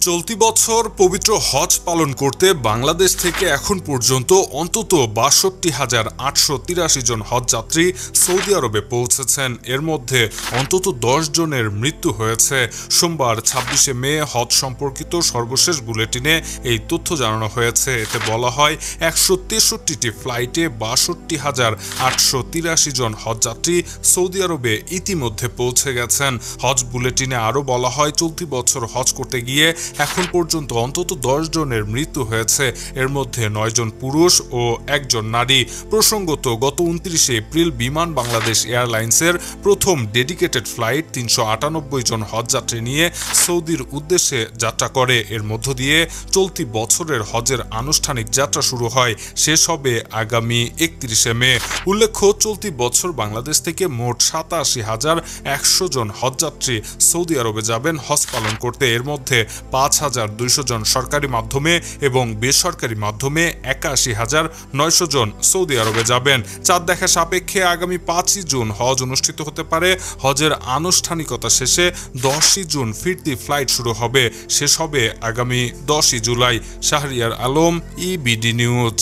চলতি বছর পবিত্র হজ পালন করতে বাংলাদেশ থেকে এখন পর্যন্ত অন্তত ৬২,৮৮৩ জন হজযাত্রী সৌদি আরবে পৌঁছেছেন। এর মধ্যে অন্তত ১০ জনের মৃত্যু হয়েছে। সোমবার ২৬শে মে হজ সম্পর্কিত সর্বশেষ বুলেটিনে এই তথ্য জানানো হয়েছে। এতে বলা হয় ১৬৩টি ফ্লাইটে ৬২,৮৮৩ জন হজযাত্রী সৌদি আরবে ইতিমধ্যে পৌঁছে গেছেন। হজ বুলেটিনে আরও বলা হয়, চলতি বছর হজ করতে গিয়ে এখন পর্যন্ত অন্তত ১০ জনের মৃত্যু হয়েছে। এর মধ্যে ৯ জন পুরুষ ও ১ জন নারী। প্রসঙ্গত, গত ২৯শে এপ্রিল বিমান বাংলাদেশ এয়ারলাইন্সের প্রথম ডেডিকেটেড ফ্লাইট ৩৯৮ জন হজযাত্রী নিয়ে সৌদির উদ্দেশ্যে যাত্রা করে। এর মধ্য দিয়ে চলতি বছরের হজের আনুষ্ঠানিক যাত্রা শুরু হয়, শেষ হবে আগামী ৩১শে মে। উল্লেখ্য, চলতি বছর বাংলাদেশ থেকে মোট ৮৭,১০০ জন হজযাত্রী সৌদি আরবে যাবেন হজ পালন করতে। এর মধ্যে ৫,২০০ জন সরকারি মাধ্যমে এবং বেসরকারি মাধ্যমে ৮১,৯০০ জন সৌদি আরবে যাবেন। চাঁদ দেখা সাপেক্ষে আগামী ৫ই জুন হজ অনুষ্ঠিত হতে পারে। হজের আনুষ্ঠানিকতা শেষে ১০ই জুন ফিরতি ফ্লাইট শুরু হবে, শেষ হবে আগামী ১০ই জুলাই। Shahriar Alam, EBD news.